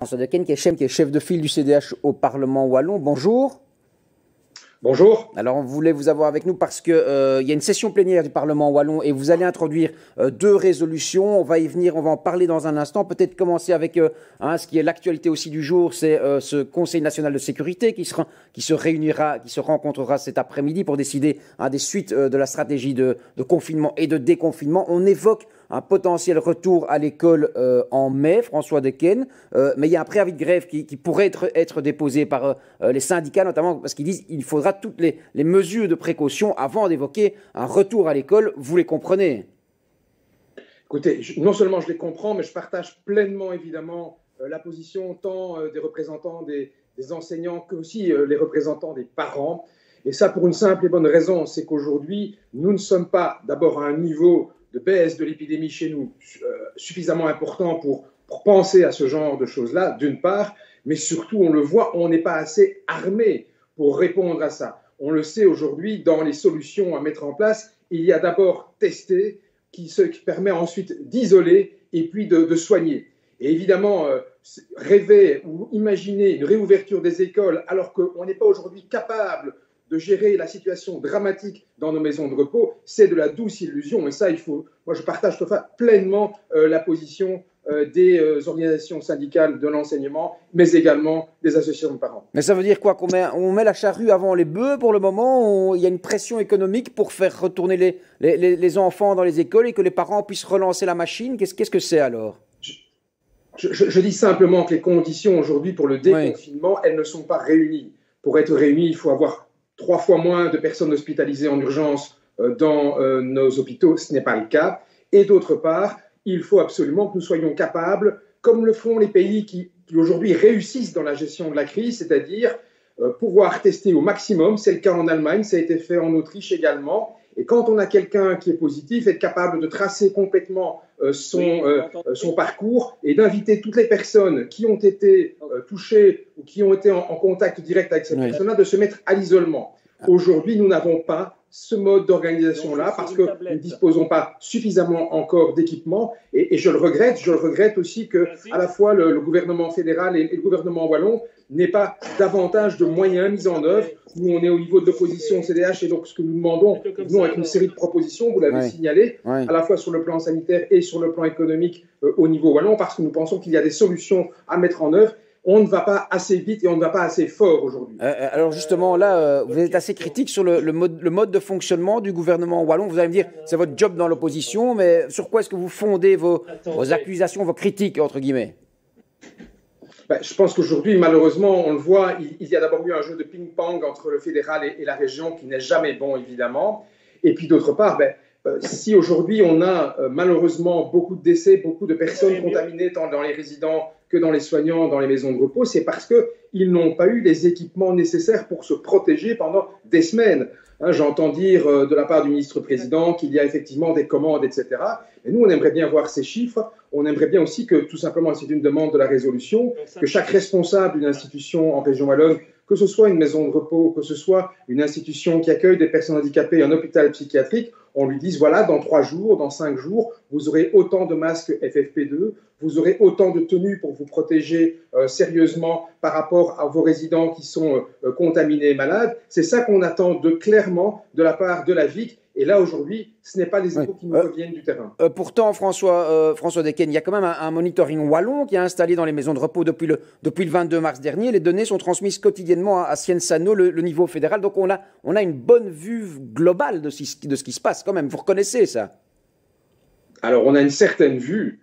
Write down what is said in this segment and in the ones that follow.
François Dequesne, qui est chef de file du CDH au Parlement wallon. Bonjour. Bonjour. Alors, on voulait vous avoir avec nous parce qu'il y a une session plénière du Parlement wallon et vous allez introduire deux résolutions. On va y venir, on va en parler dans un instant. Peut-être commencer avec ce qui est l'actualité aussi du jour, c'est ce Conseil national de sécurité qui se rencontrera cet après-midi pour décider des suites de la stratégie de confinement et de déconfinement. On évoque un potentiel retour à l'école en mai, François Dequesne, mais il y a un préavis de grève qui pourrait être déposé par les syndicats, notamment parce qu'ils disent qu'il faudra toutes les mesures de précaution avant d'évoquer un retour à l'école. Vous les comprenez? Écoutez, non seulement je les comprends, mais je partage pleinement, évidemment, la position tant des représentants des enseignants que aussi les représentants des parents. Et ça pour une simple et bonne raison, c'est qu'aujourd'hui, nous ne sommes pas d'abord à un niveau de baisse de l'épidémie chez nous suffisamment important pour penser à ce genre de choses-là, d'une part, mais surtout, on le voit, on n'est pas assez armé pour répondre à ça. On le sait aujourd'hui, dans les solutions à mettre en place, il y a d'abord tester, qui permet ensuite d'isoler et puis de soigner. Et évidemment, rêver ou imaginer une réouverture des écoles alors qu'on n'est pas aujourd'hui capable de gérer la situation dramatique dans nos maisons de repos, c'est de la douce illusion. Et ça, moi, je partage pleinement la position des organisations syndicales de l'enseignement, mais également des associations de parents. Mais ça veut dire quoi? On met la charrue avant les bœufs pour le moment? Il y a une pression économique pour faire retourner les enfants dans les écoles et que les parents puissent relancer la machine? Qu'est-ce que c'est alors? Je dis simplement que les conditions aujourd'hui pour le déconfinement, elles ne sont pas réunies. Pour être réunies, il faut avoir 3 fois moins de personnes hospitalisées en urgence dans nos hôpitaux, ce n'est pas le cas. Et d'autre part, il faut absolument que nous soyons capables, comme le font les pays qui aujourd'hui réussissent dans la gestion de la crise, c'est-à-dire pouvoir tester au maximum. C'est le cas en Allemagne, ça a été fait en Autriche également. Et quand on a quelqu'un qui est positif, être capable de tracer complètement son parcours et d'inviter toutes les personnes qui ont été touchées ou qui ont été en contact direct avec cette personne-là de se mettre à l'isolement. Aujourd'hui, nous n'avons pas ce mode d'organisation-là parce que nous ne disposons pas suffisamment encore d'équipements et je le regrette aussi que à la fois le gouvernement fédéral et le gouvernement wallon n'aient pas davantage de moyens mis en œuvre. Nous, on est au niveau de l'opposition au CDH et donc ce que nous demandons, nous, avec une série de propositions, vous l'avez signalé, à la fois sur le plan sanitaire et sur le plan économique au niveau wallon, parce que nous pensons qu'il y a des solutions à mettre en œuvre. On ne va pas assez vite et on ne va pas assez fort aujourd'hui. Alors justement, là, vous êtes assez critique sur le mode de fonctionnement du gouvernement wallon. Vous allez me dire, c'est votre job dans l'opposition, mais sur quoi est-ce que vous fondez vos accusations, vos critiques, entre guillemets? Je pense qu'aujourd'hui, malheureusement, on le voit, il y a d'abord eu un jeu de ping-pong entre le fédéral et la région qui n'est jamais bon, évidemment. Et puis d'autre part, si aujourd'hui on a malheureusement beaucoup de décès, beaucoup de personnes contaminées tant dans les résidents que dans les soignants, dans les maisons de repos, c'est parce qu'ils n'ont pas eu les équipements nécessaires pour se protéger pendant des semaines. J'entends dire de la part du ministre-président qu'il y a effectivement des commandes, etc. Et nous, on aimerait bien voir ces chiffres. On aimerait bien aussi que, tout simplement, c'est une demande de la résolution, que chaque responsable d'une institution en région wallonne, que ce soit une maison de repos, que ce soit une institution qui accueille des personnes handicapées, un hôpital psychiatrique, on lui dise, voilà, dans 3 jours, dans 5 jours, vous aurez autant de masques FFP2, vous aurez autant de tenues pour vous protéger sérieusement par rapport à vos résidents qui sont contaminés et malades. C'est ça qu'on attend clairement de la part de la VIC. Et là, aujourd'hui, ce n'est pas les échos qui nous reviennent du terrain. Pourtant, François Dequesne, il y a quand même un monitoring wallon qui est installé dans les maisons de repos depuis le 22 mars dernier. Les données sont transmises quotidiennement à Sciences ANO, le niveau fédéral. Donc, on a une bonne vue globale de ce qui se passe quand même. Vous reconnaissez ça? Alors, on a une certaine vue.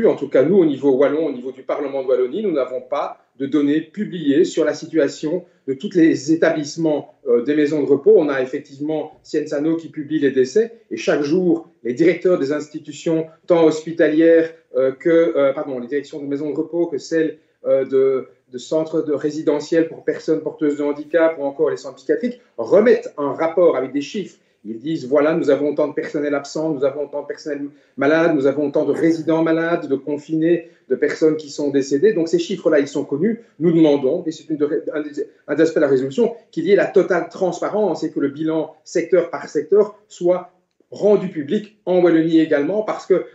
En tout cas, nous, au niveau wallon, au niveau du Parlement de Wallonie, nous n'avons pas de données publiées sur la situation de tous les établissements des maisons de repos. On a effectivement Sciences ANO qui publie les décès et chaque jour, les directeurs des institutions, tant hospitalières les directions de maisons de repos que celles de centres de résidentiels pour personnes porteuses de handicap ou encore les centres psychiatriques, remettent un rapport avec des chiffres. Ils disent, voilà, nous avons autant de personnel absent, nous avons autant de personnel malade, nous avons autant de résidents malades, de confinés, de personnes qui sont décédées. Donc ces chiffres-là, ils sont connus. Nous demandons, et c'est un des aspects de la résolution, qu'il y ait la totale transparence et que le bilan secteur par secteur soit rendu public en Wallonie également, parce que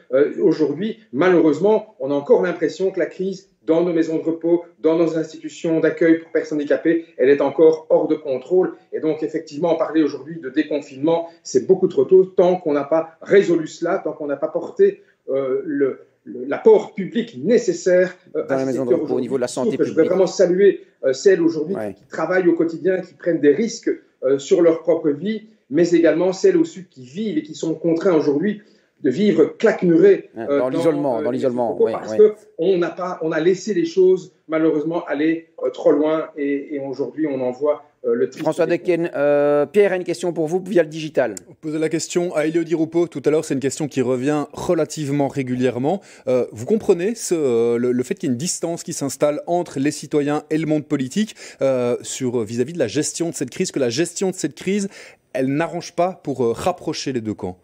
aujourd'hui, malheureusement, on a encore l'impression que la crise dans nos maisons de repos, dans nos institutions d'accueil pour personnes handicapées, elle est encore hors de contrôle. Et donc, effectivement, parler aujourd'hui de déconfinement, c'est beaucoup trop tôt, tant qu'on n'a pas résolu cela, tant qu'on n'a pas porté l'apport public nécessaire dans la maison de repos au niveau de la santé publique. Je voudrais vraiment saluer celles aujourd'hui qui travaillent au quotidien, qui prennent des risques sur leur propre vie, mais également celles aussi qui vivent et qui sont contraints aujourd'hui de vivre claquemurés dans l'isolement, parce qu'on a laissé les choses malheureusement aller trop loin et aujourd'hui on en voit le triste. François Decken, Pierre a une question pour vous via le digital. Vous posez la question à Elio Di Rupo tout à l'heure, c'est une question qui revient relativement régulièrement. Vous comprenez le fait qu'il y ait une distance qui s'installe entre les citoyens et le monde politique vis-à-vis de la gestion de cette crise, que la gestion de cette crise, elle n'arrange pas pour rapprocher les deux camps?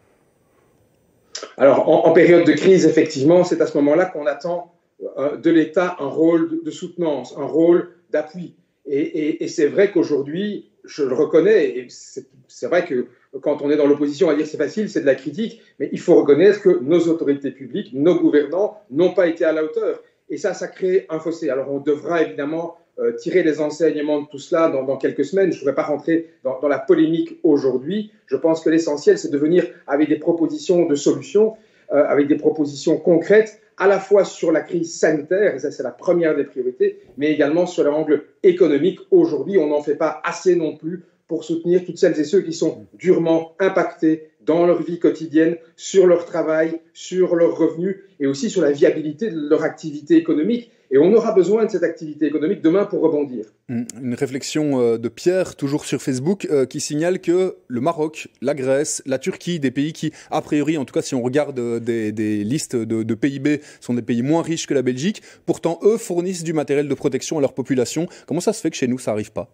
Alors, en période de crise, effectivement, c'est à ce moment-là qu'on attend de l'État un rôle de soutenance, un rôle d'appui. Et c'est vrai qu'aujourd'hui, je le reconnais, et c'est vrai que quand on est dans l'opposition, on va dire que c'est facile, c'est de la critique, mais il faut reconnaître que nos autorités publiques, nos gouvernants n'ont pas été à la hauteur. Et ça crée un fossé. Alors, on devra évidemment tirer les enseignements de tout cela dans quelques semaines. Je ne voudrais pas rentrer dans la polémique aujourd'hui. Je pense que l'essentiel, c'est de venir avec des propositions de solutions, avec des propositions concrètes, à la fois sur la crise sanitaire, et ça c'est la première des priorités, mais également sur l'angle économique. Aujourd'hui, on n'en fait pas assez non plus pour soutenir toutes celles et ceux qui sont durement impactés dans leur vie quotidienne, sur leur travail, sur leurs revenus et aussi sur la viabilité de leur activité économique. Et on aura besoin de cette activité économique demain pour rebondir. Une réflexion de Pierre, toujours sur Facebook, qui signale que le Maroc, la Grèce, la Turquie, des pays qui, a priori, en tout cas si on regarde des listes de PIB, sont des pays moins riches que la Belgique, pourtant eux fournissent du matériel de protection à leur population. Comment ça se fait que chez nous ça n'arrive pas ?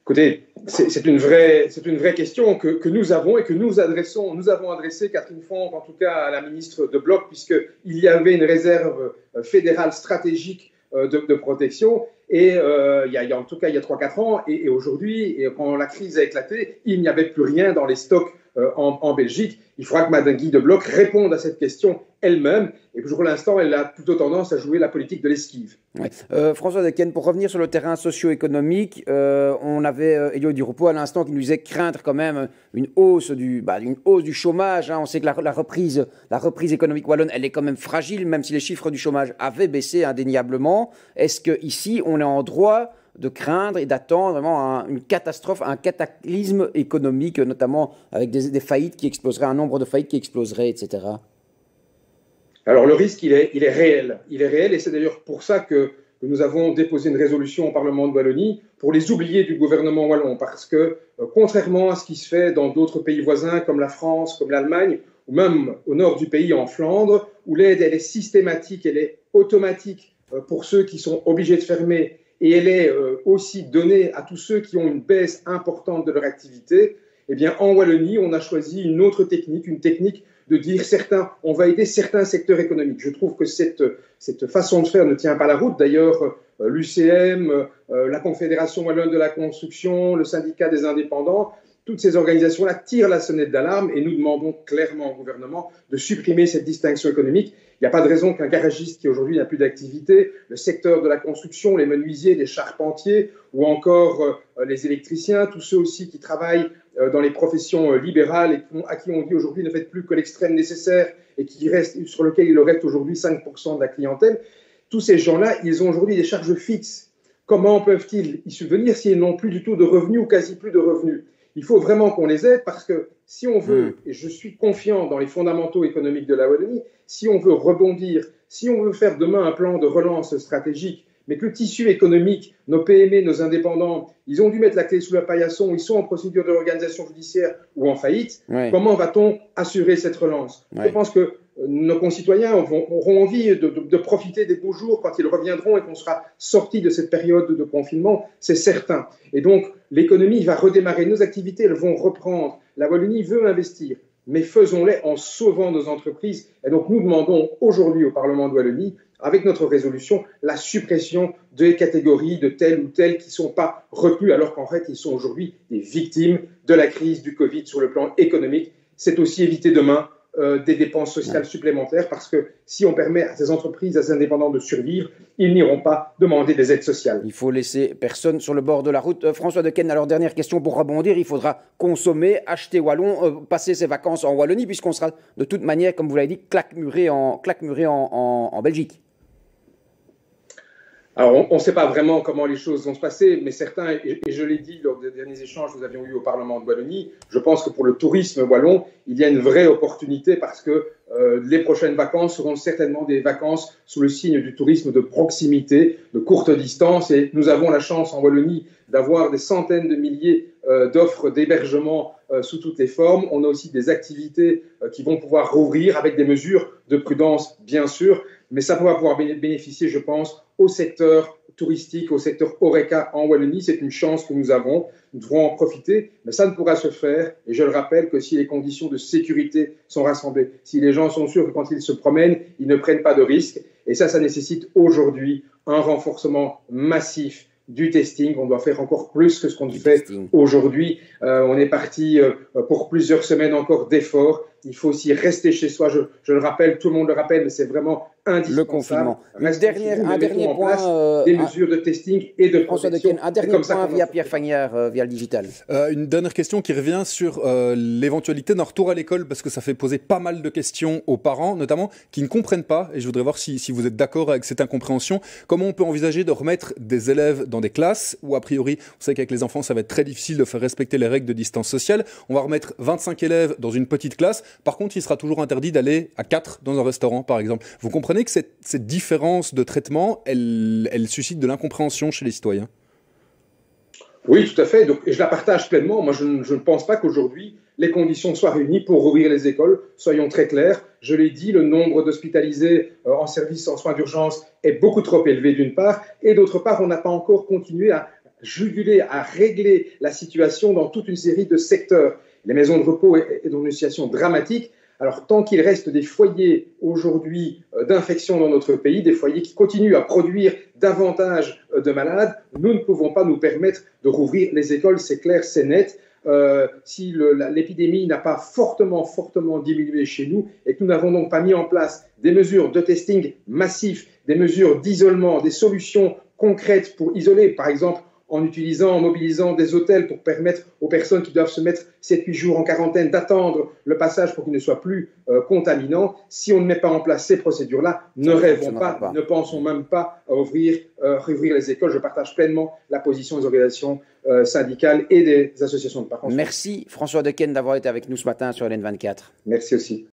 Écoutez, c'est une vraie question que nous avons et que nous adressons. Nous avons adressé, Catherine Fonck, en tout cas à la ministre de Bloc, puisqu'il y avait une réserve fédérale stratégique de protection. Et en tout cas, il y a 3-4 ans, et aujourd'hui, quand la crise a éclaté, il n'y avait plus rien dans les stocks en Belgique. Il faudra que Mme Guy de Bloc réponde à cette question elle-même. Et pour l'instant, elle a plutôt tendance à jouer la politique de l'esquive. Ouais. François Decken, pour revenir sur le terrain socio-économique, on avait Elio Di Rupo à l'instant qui nous disait craindre quand même une hausse du chômage. Hein. On sait que la reprise économique wallonne, elle est quand même fragile, même si les chiffres du chômage avaient baissé indéniablement. Est-ce qu'ici, on est en droit de craindre et d'attendre vraiment une catastrophe, un cataclysme économique, notamment avec des faillites qui exploseraient, un nombre de faillites qui exploserait, etc. Alors le risque, il est réel. Il est réel et c'est d'ailleurs pour ça que nous avons déposé une résolution au Parlement de Wallonie pour les oubliés du gouvernement wallon. Parce que contrairement à ce qui se fait dans d'autres pays voisins comme la France, comme l'Allemagne, ou même au nord du pays en Flandre, où l'aide elle est systématique, elle est automatique pour ceux qui sont obligés de fermer, et elle est aussi donnée à tous ceux qui ont une baisse importante de leur activité, eh bien, en Wallonie, on a choisi une autre technique, une technique de dire on va aider certains secteurs économiques. Je trouve que cette façon de faire ne tient pas la route. D'ailleurs, l'UCM, la Confédération Wallonne de la Construction, le syndicat des indépendants, toutes ces organisations-là tirent la sonnette d'alarme et nous demandons clairement au gouvernement de supprimer cette distinction économique. Il n'y a pas de raison qu'un garagiste qui aujourd'hui n'a plus d'activité, le secteur de la construction, les menuisiers, les charpentiers ou encore les électriciens, tous ceux aussi qui travaillent dans les professions libérales et à qui on dit aujourd'hui ne faites plus que l'extrême nécessaire et sur lequel il reste aujourd'hui 5% de la clientèle, tous ces gens-là, ils ont aujourd'hui des charges fixes. Comment peuvent-ils y subvenir s'ils n'ont plus du tout de revenus ou quasi plus de revenus ? Il faut vraiment qu'on les aide parce que si on veut, et je suis confiant dans les fondamentaux économiques de la Wallonie, si on veut rebondir, si on veut faire demain un plan de relance stratégique, mais que le tissu économique, nos PME, nos indépendants, ils ont dû mettre la clé sous la paillasson, ils sont en procédure de réorganisation judiciaire ou en faillite, comment va-t-on assurer cette relance ? Je pense que nos concitoyens auront envie de profiter des beaux jours quand ils reviendront et qu'on sera sortis de cette période de confinement, c'est certain. Et donc, l'économie va redémarrer, nos activités elles vont reprendre. La Wallonie veut investir. mais faisons-les en sauvant nos entreprises. Et donc nous demandons aujourd'hui au Parlement de Wallonie, avec notre résolution, la suppression des catégories de telles ou telles qui ne sont pas retenues, alors qu'en fait, ils sont aujourd'hui des victimes de la crise du Covid sur le plan économique. C'est aussi éviter demain des dépenses sociales supplémentaires, parce que si on permet à ces entreprises, à ces indépendants de survivre, ils n'iront pas demander des aides sociales. Il faut laisser personne sur le bord de la route. François Dequesne, alors dernière question pour rebondir, il faudra consommer, acheter wallon, passer ses vacances en Wallonie, puisqu'on sera de toute manière, comme vous l'avez dit, claquemuré en Belgique. Alors, on ne sait pas vraiment comment les choses vont se passer, mais certains, et je l'ai dit lors des derniers échanges que nous avions eus au Parlement de Wallonie, je pense que pour le tourisme wallon, il y a une vraie opportunité, parce que les prochaines vacances seront certainement des vacances sous le signe du tourisme de proximité, de courte distance, et nous avons la chance en Wallonie d'avoir des centaines de milliers d'offres d'hébergement sous toutes les formes. On a aussi des activités qui vont pouvoir rouvrir avec des mesures de prudence, bien sûr, mais ça va pouvoir bénéficier, je pense, au secteur touristique, au secteur HoReCa en Wallonie. C'est une chance que nous avons, nous devrons en profiter, mais ça ne pourra se faire, et je le rappelle, que si les conditions de sécurité sont rassemblées, si les gens sont sûrs que quand ils se promènent, ils ne prennent pas de risques, et ça nécessite aujourd'hui un renforcement massif du testing. On doit faire encore plus que ce qu'on fait aujourd'hui. On est parti pour plusieurs semaines encore d'efforts. Il faut aussi rester chez soi. Je le rappelle, tout le monde le rappelle, mais c'est vraiment indispensable. Le confinement. Un dernier point. Des mesures de testing et de protection. Un dernier point via Pierre Fagnard, via le digital. Une dernière question qui revient sur l'éventualité d'un retour à l'école, parce que ça fait poser pas mal de questions aux parents, notamment, qui ne comprennent pas, et je voudrais voir si vous êtes d'accord avec cette incompréhension, comment on peut envisager de remettre des élèves dans des classes où, a priori, on sait qu'avec les enfants, ça va être très difficile de faire respecter les règles de distance sociale. On va remettre 25 élèves dans une petite classe. Par contre, il sera toujours interdit d'aller à 4 dans un restaurant, par exemple. Vous comprenez que cette différence de traitement, elle suscite de l'incompréhension chez les citoyens? Oui, tout à fait. Donc, et je la partage pleinement. Moi, je ne pense pas qu'aujourd'hui, les conditions soient réunies pour rouvrir les écoles. Soyons très clairs. Je l'ai dit, le nombre d'hospitalisés en service en soins d'urgence est beaucoup trop élevé, d'une part. Et d'autre part, on n'a pas encore continué à juguler, à régler la situation dans toute une série de secteurs. Les maisons de repos est dans une situation dramatique. Alors, tant qu'il reste des foyers aujourd'hui d'infection dans notre pays, des foyers qui continuent à produire davantage de malades, nous ne pouvons pas nous permettre de rouvrir les écoles, c'est clair, c'est net. Si l'épidémie n'a pas fortement diminué chez nous et que nous n'avons donc pas mis en place des mesures de testing massif, des mesures d'isolement, des solutions concrètes pour isoler, par exemple, en mobilisant des hôtels pour permettre aux personnes qui doivent se mettre 7-8 jours en quarantaine d'attendre le passage pour qu'ils ne soient plus contaminants. Si on ne met pas en place ces procédures-là, ne rêvons pas, ne pensons même pas à rouvrir les écoles. Je partage pleinement la position des organisations syndicales et des associations de parents. Merci François Dequesne d'avoir été avec nous ce matin sur LN24. Merci aussi.